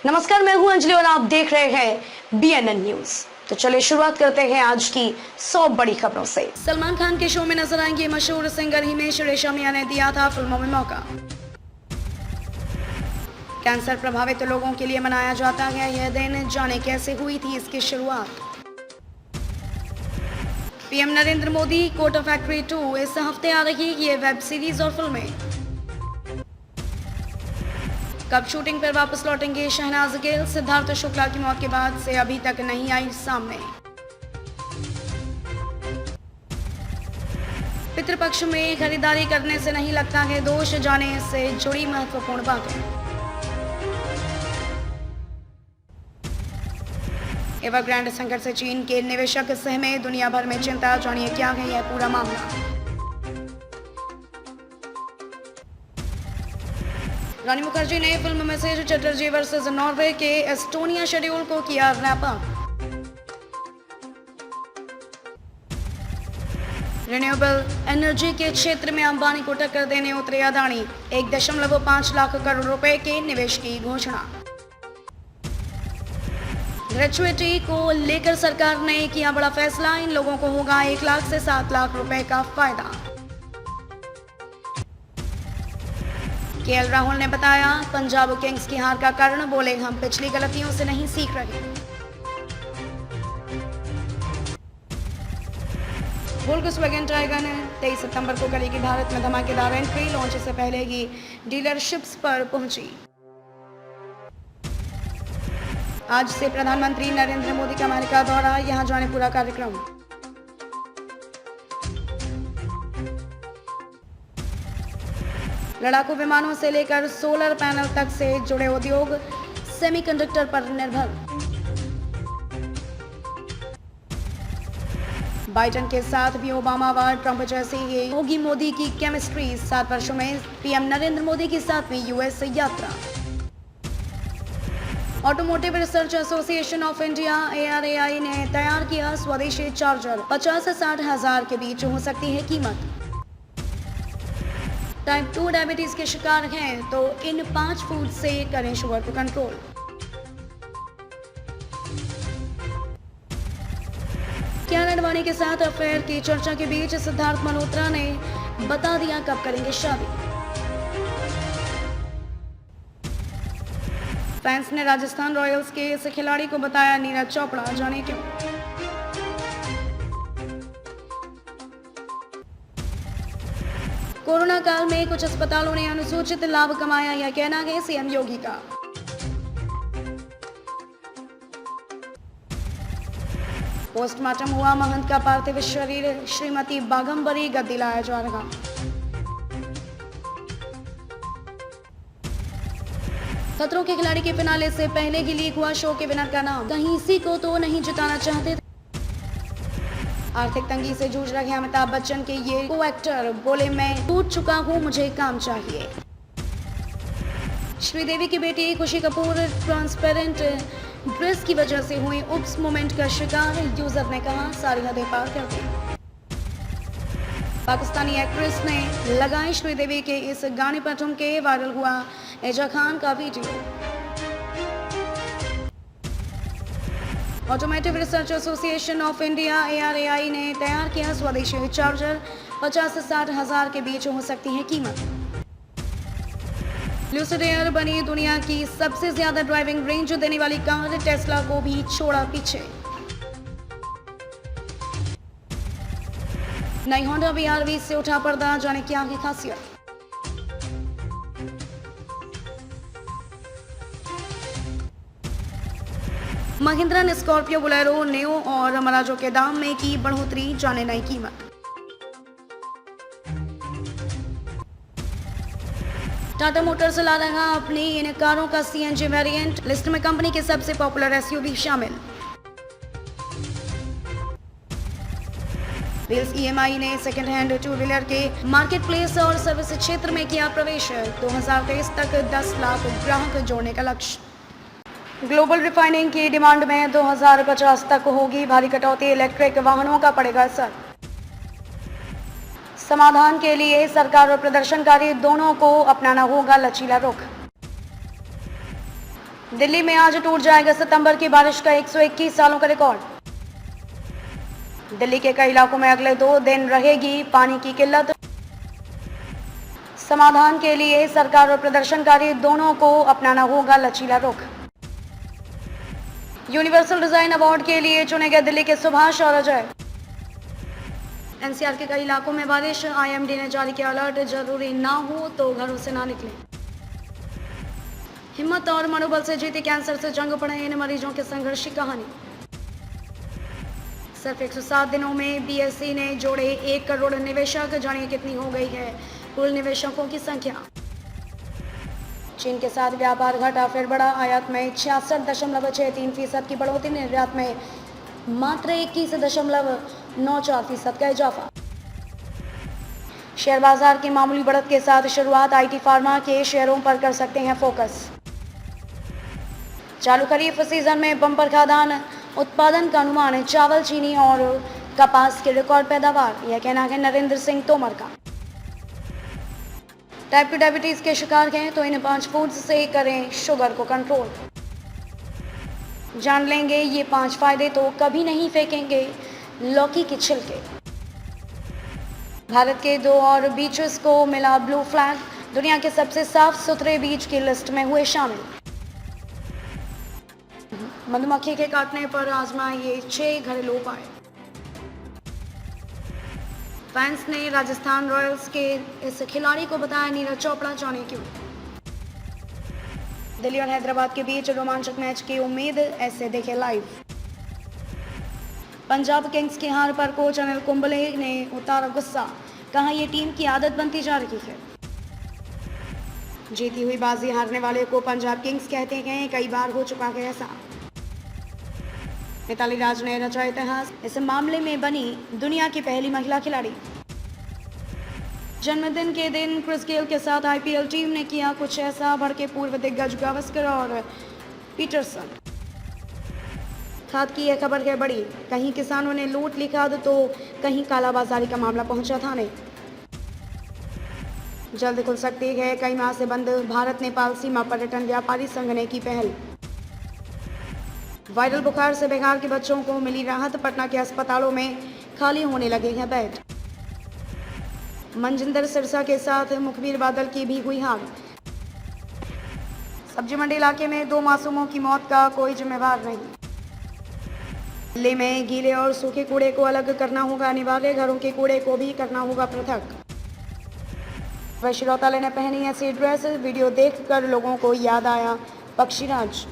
नमस्कार, मैं हूं अंजलि और आप देख रहे हैं बीएनएन न्यूज। तो चलिए शुरुआत करते हैं आज की 100 बड़ी खबरों से। सलमान खान के शो में नजर आएंगे मशहूर सिंगर हिमेश रेशमिया ने दिया था फिल्मों में मौका। कैंसर प्रभावित लोगों के लिए मनाया जाता है यह दिन, जाने कैसे हुई थी इसकी शुरुआत। पीएम नरेंद्र मोदी कोटा फैक्ट्री 2 इस हफ्ते आ रही ये वेब सीरीज और फिल्में। कब शूटिंग पर वापस लौटेंगे शहनाज गिल, सिद्धार्थ शुक्ला की मौत के बाद से अभी तक नहीं आई सामने। पितृपक्ष में खरीदारी करने से नहीं लगता है दोष, जाने से जुड़ी महत्वपूर्ण बातें। एवरग्रांड संकट से चीन के निवेशक सहमे, दुनिया भर में चिंता, जानिए क्या है यह पूरा मामला। रानी मुखर्जी ने film message Chatterjee versus Norway के एस्टोनिया शेड्यूल को किया रैप अप। रिन्यूएबल एनर्जी के क्षेत्र में अंबानी को टक्कर देने उतरे अदानी, 1.5 लाख करोड़ रुपए के निवेश की घोषणा। ग्रेजुएटी को लेकर सरकार ने किया बड़ा फैसला, इन लोगों को होगा 1 लाख से 7 लाख रुपए का फायदा। केएल राहुल ने बताया पंजाब किंग्स की हार का कारण, बोले हम पिछली गलतियों से नहीं सीख रहे। वोल्क्सवैगन टाइगर ने 23 सितंबर को करेगी भारत में धमाकेदार एंट्री, लॉन्च से पहले ही डीलरशिप्स पर पहुंची। आज से प्रधानमंत्री नरेंद्र मोदी का अमेरिका दौरा, यहां जाने पूरा कार्यक्रम। लड़ाकू विमानों से लेकर सोलर पैनल तक से जुड़े उद्योग सेमीकंडक्टर पर निर्भर। बाइडेन के साथ भी ओबामा व ट्रंप जैसी ही होगी मोदी की केमिस्ट्री, 7 वर्षों में पीएम नरेंद्र मोदी के साथ में यूएस यात्रा। Automotive research association of India ARAI ने तैयार किया स्वदेशी चार्जर, 50 से 60 हजार के बीच हो सकती है कीमत। टाइप 2 डायबिटीज के शिकार हैं तो इन 5 फूड से करें शुगर को कंट्रोल। कियारा आडवाणी के साथ अफेयर की चर्चा के बीच सिद्धार्थ मल्होत्रा ने बता दिया कब करेंगे शादी। फैंस ने राजस्थान रॉयल्स के इस खिलाड़ी को बताया नीरज चोपड़ा, जाने क्यों। कोरोना काल में कुछ अस्पतालों ने अनुसूचित लाभ कमाया, यह कहना है सीएम योगी का। पोस्टमार्टम हुआ महंत का पार्थिव शरीर, श्रीमती बागंबरी गद्दी लाया जा रहा। खतरों के खिलाड़ी के फिनाले से पहले ही लीक हुआ शो के विनर का नाम, कहीं इसी को तो नहीं जिताना चाहते थे। आर्थिक तंगी से जूझ रहे अमिताभ बच्चन के ये को एक्टर बोले मैं टूट चुका हूं, मुझे काम चाहिए। श्रीदेवी की बेटी खुशी कपूर ट्रांसपेरेंट ड्रेस की वजह से हुई उप्स मोमेंट का शिकार, यूजर ने कहा सारी हदें पार कर दी। पाकिस्तानी एक्ट्रेस ने लगाई श्रीदेवी के इस गाने पर ठुमके, वायरल हुआ एजा खान का video. Automotive research association of India ARAI ने तैयार किया स्वदेशी चार्जर, 50 से 60 हजार के बीच हो सकती है कीमत। लूसिड एयर बनी दुनिया की सबसे ज्यादा ड्राइविंग रेंज देने वाली कार, टेस्ला को भी छोड़ा पीछे। नई होंडा BRV से उठा पर्दा, जाने क्या है खासियत। महिंद्रा ने स्कॉर्पियो, बोलेरो, नेओ और मराजो के दाम में की बढ़ोतरी, जाने नई कीमत। टाटा मोटर्स ला रहा अपनी इन कारों का CNG वेरिएंट, लिस्ट में कंपनी के सबसे पॉपुलर SUV शामिल। व्हील्स EMI ने सेकेंड हैंड 2 व्हीलर के मार्केट प्लेस और सर्विस क्षेत्र में किया प्रवेश, 2023 तक 10 लाख ग्राहक जोड़ने का लक्ष्य। ग्लोबल रिफाइनिंग की डिमांड में 2050 तक होगी भारी कटौती, इलेक्ट्रिक वाहनों का पड़ेगा असर। समाधान के लिए सरकार और प्रदर्शनकारी दोनों को अपनाना होगा लचीला रुख। दिल्ली में आज टूट जाएगा सितंबर की बारिश का 121 सालों का रिकॉर्ड। दिल्ली के कई इलाकों में अगले 2 दिन रहेगी पानी की किल्लत। समाधान के लिए सरकार और प्रदर्शनकारी दोनों को अपनाना होगा लचीला रुख। यूनिवर्सल डिजाइन अवार्ड के लिए चुने गए दिल्ली के सुभाष और अजय। एनसीआर के कई इलाकों में बारिश, आईएमडी ने जारी किया अलर्ट, जरूरी ना हो तो घरों से ना निकलें। हिम्मत और मनोबल से जीती कैंसर से जंग, पड़े इन मरीजों के संघर्ष की कहानी। सिर्फ 107 दिनों में बीएसई ने जोड़े 1 करोड़ निवेशक, जानिए कितनी हो गई है कुल निवेशकों की संख्या। चीन के साथ व्यापार घटा फिर बढ़ा, आयात में 66.63% की बढ़ोतरी, निर्यात में मात्र 21.94% का इजाफा। शेयर बाजार की मामूली बढ़त के साथ शुरुआत, आईटी फार्मा के शेयरों पर कर सकते हैं फोकस। चालू खरीफ सीजन में बम्पर खाद्यान्न उत्पादन का अनुमान, चावल, चीनी और कपास की रिकॉर्ड पैदावार, यह कहना है नरेंद्र सिंह तोमर का। टाइप 2 डायबिटीज के शिकार हैं तो इन 5 फूड्स से करें शुगर को कंट्रोल। जान लेंगे ये 5 फायदे तो कभी नहीं फेंकेंगे लौकी के छिलके। भारत के 2 और बीचेस को मिला ब्लू फ्लैग, दुनिया के सबसे साफ सुथरे बीच की लिस्ट में हुए शामिल। मधुमक्खी के काटने पर आजमाए 6 घरेलू उपाय। फैंस ने राजस्थान रॉयल्स के इस खिलाड़ी को बताया नीरज चोपड़ा, जाने क्यों। दिल्ली और हैदराबाद के बीच रोमांचक मैच की उम्मीद, ऐसे देखे लाइव। पंजाब किंग्स की हार पर कोच अनिल कुंबले ने उतारा गुस्सा, कहा यह टीम की आदत बनती जा रही है। जीती हुई बाजी हारने वाले को पंजाब किंग्स कहते हैं, कई बार हो चुका है ऐसा। मिताली राज ने रचा इतिहास, इस मामले में बनी दुनिया की पहली महिला खिलाड़ी। जन्मदिन के दिन क्रिस गेल के साथ आईपीएल टीम ने किया कुछ ऐसा, भड़के पूर्व दिग्गज गावस्कर और पीटरसन। खाद की यह खबर है बड़ी, कहीं किसानों ने लूट ली खाद तो कहीं कालाबाजारी का मामला पहुंचा थाने। जल्द खुल सकती है कई माह से बंद भारत नेपाल सीमा, पर्यटन व्यापारी संघ ने की पहल। वायरल बुखार से बिहार के बच्चों को मिली राहत, पटना के अस्पतालों में खाली होने लगे हैं बेड। मनजिंदर सिरसा के साथ मुखबिर बादल की भी हुई हार। सब्जी मंडी इलाके में 2 मासूमों की मौत का कोई जिम्मेवार नहीं। दिल्ली में गीले और सूखे कूड़े को अलग करना होगा अनिवार्य, घरों के कूड़े को भी करना होगा पृथक। वैश्य रौताले ने पहनी ऐसी ड्रेस, वीडियो देखकर लोगों को याद आया पक्षीराज।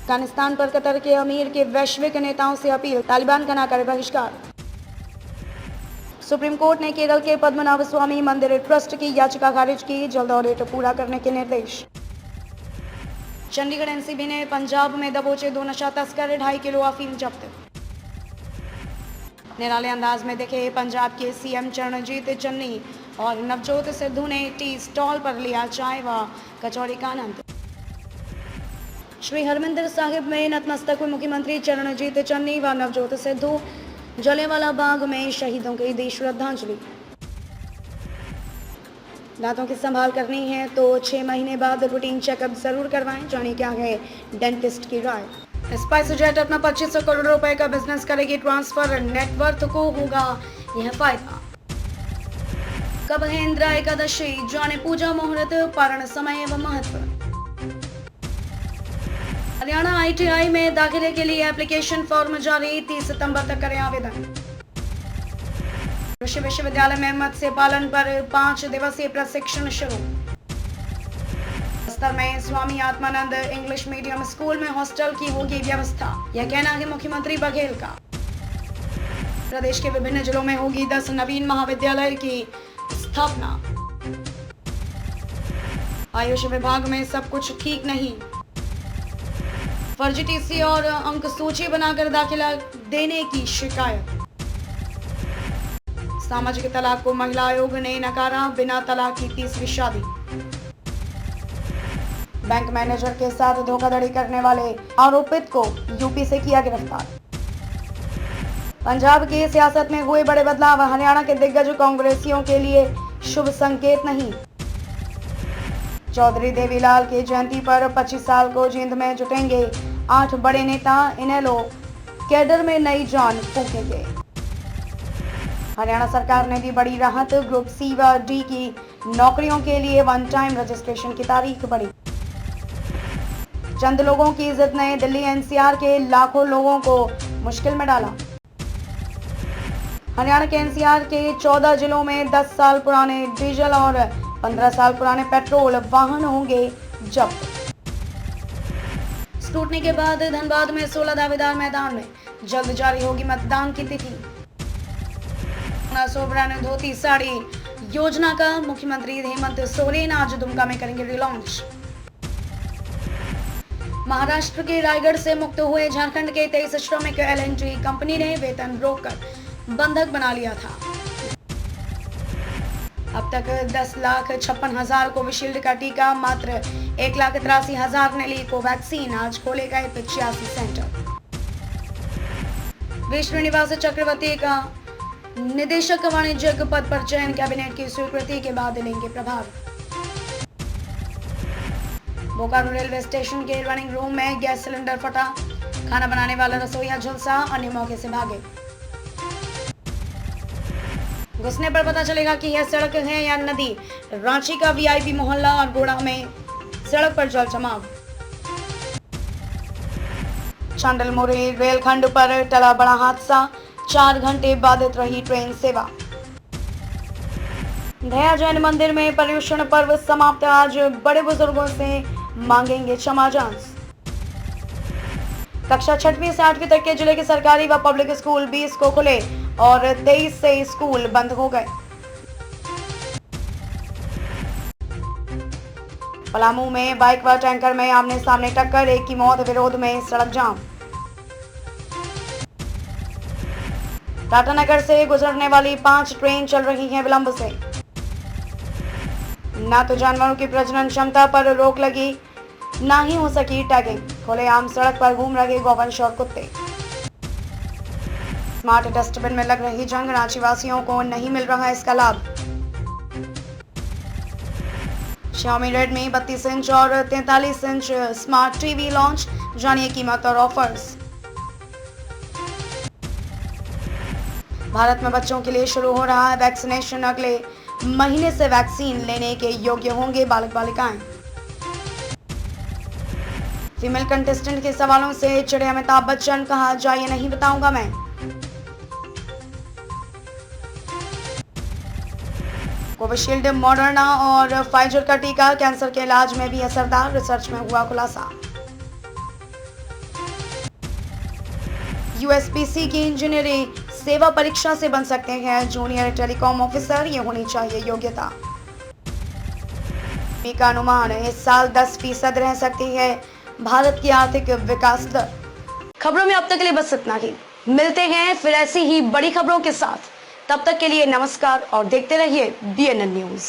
अफगानिस्तान पर कतर के अमीर के वैश्विक नेताओं से अपील, तालिबान का ना करे बहिष्कार। सुप्रीम कोर्ट ने केरल के पद्मनाभ स्वामी मंदिर ट्रस्ट की याचिका खारिज की, जल्द ऑडिट पूरा करने के निर्देश। चंडीगढ़ एनसीबी ने पंजाब में दबोचे 2 नशा तस्कर, 2.5 किलो अफीम जब्त। निराले अंदाज में दिखे पंजाब के सीएम चरणजीत चन्नी और नवजोत सिद्धू ने टी स्टॉल पर लिया चाय व कचौड़ी का आनंद। श्री हरमिंदर साहिब में नतमस्तक हुए मुख्यमंत्री चरणजीत चन्नी व नवजोत सिद्धू, जलियांवाला बाग में शहीदों को दी श्रद्धांजलि। दांतों की संभाल करनी है तो 6 महीने बाद रूटीन चेकअप जरूर करवाएं, जानिए क्या है डेंटिस्ट की राय। स्पाइस जेट अपना 2500 करोड़ रुपए का बिजनेस करेगी ट्रांसफर, नेटवर्थ को होगा यह फायदा। कब है इंदिरा एकादशी, जाने पूजा मुहूर्त, पारण समय व महत्व। हरियाणा आईटीआई में दाखिले के लिए एप्लीकेशन फॉर्म जारी, 30 सितंबर तक करें आवेदन। कृषि विश्वविद्यालय में मत्स्य पालन पर 5 दिवसीय प्रशिक्षण शुरू। बस्तर में Swami Atmanand English medium school में हॉस्टल की होगी व्यवस्था, यह कहना है मुख्यमंत्री बघेल का। प्रदेश के विभिन्न जिलों में होगी 10 नवीन महाविद्यालय की स्थापना। आयुष विभाग में सब कुछ ठीक नहीं, फर्जी टीसी और अंक सूची बनाकर दाखिला देने की शिकायत। सामाजिक तलाक को महिला आयोग ने नकारा, बिना तलाक की 30वीं शादी। बैंक मैनेजर के साथ धोखाधड़ी करने वाले आरोपित को यूपी से किया गिरफ्तार। पंजाब की सियासत में हुए बड़े बदलाव, हरियाणा के दिग्गज कांग्रेसियों के लिए शुभ संकेत नहीं। चौधरी देवीलाल की जयंती पर 25 साल को जींद में जुटेंगे 8 बड़े नेता, इनेलो कैडर में नई जान फूकेंगे। हरियाणा सरकार ने दी बड़ी राहत, ग्रुप सी व डी की नौकरियों के लिए वन टाइम रजिस्ट्रेशन की तारीख बढ़ी। चंद लोगों की इज्जत ने दिल्ली एनसीआर के लाखों लोगों को मुश्किल में डाला। हरियाणा के एनसीआर के 14 जिलों में 10 साल पुराने डीजल और 15 साल पुराने पेट्रोल वाहन होंगे जब्त। स्क्रूटनी के बाद धनबाद में 16 दावेदार मैदान में, जल्द जारी होगी मतदान की तिथि। सोबरान धोती साड़ी योजना का मुख्यमंत्री हेमंत सोरेन आज दुमका में करेंगे रिलॉन्च। महाराष्ट्र के रायगढ़ से मुक्त हुए झारखंड के 23 श्रमिक एलएनटी कंपनी ने वेतन रोककर बंधक बना लिया था। अब तक 10,56,000 कोविशील्ड का टीका, मात्र 1,83,000 ने ली कोवैक्सीन। आज खोले गए 85 सेंटर। वी श्रीनिवास चक्रवर्ती का निदेशक वाणिज्यिक पद पर चयन, कैबिनेट की स्वीकृति के बाद लेंगे प्रभार। बोकारो रेलवे स्टेशन के रनिंग रूम में गैस सिलेंडर फटा, खाना बनाने वाला रसोईया झुलसा, अन्य मौके से भागे। घुसने पर पता चलेगा कि यह सड़क है या नदी। रांची का वीआईपी मोहल्ला और गोड़ा में सड़क पर जल जमाव। चांडलमोरी रेलखंड पर टला बड़ा हादसा, 4 घंटे बाधित रही ट्रेन सेवा। दया जैन मंदिर में पर्युषण पर्व समाप्त, आज बड़े बुजुर्गों से मांगेंगे क्षमा जांच। कक्षा 6वीं से 8वीं तक के जिले के सरकारी व पब्लिक स्कूल 20 को खुले और 23 से स्कूल बंद हो गए। पलामू में बाइक व टैंकर में आमने सामने टक्कर, एक की मौत, विरोध में सड़क जाम। टाटानगर से गुजरने वाली 5 ट्रेन चल रही हैं विलंब से। ना तो जानवरों की प्रजनन क्षमता पर रोक लगी, ना ही हो सकी टैगिंग। खुलेआम सड़क पर घूम रहे गौवंश और कुत्ते। स्मार्ट डस्टबिन में लग रही जंग, रांची वासियों को नहीं मिल रहा इसका लाभ। Xiaomi Redmi 32 इंच और 43 इंच स्मार्ट टीवी लॉन्च, जानिए कीमत और ऑफर्स। भारत में बच्चों के लिए शुरू हो रहा है वैक्सीनेशन, अगले महीने से वैक्सीन लेने के योग्य होंगे बालक बालिकाएं। फीमेल कंटेस्टेंट के सवालों से चिढ़े अमिताभ बच्चन, कहा जाइए नहीं बताऊंगा मैं। कोविशील्ड, मॉडर्ना और फाइजर का टीका कैंसर के इलाज में भी असरदार, रिसर्च में हुआ खुलासा। यूएसपीसी की इंजीनियरिंग सेवा परीक्षा से बन सकते हैं जूनियर टेलीकॉम ऑफिसर, ये होनी चाहिए योग्यता। का अनुमान इस साल 10% रह सकती है भारत की आर्थिक विकास दर। खबरों में अब तक के लिए बस इतना ही। मिलते हैं फिर ऐसी ही बड़ी खबरों के साथ। तब तक के लिए नमस्कार और देखते रहिए BNN न्यूज।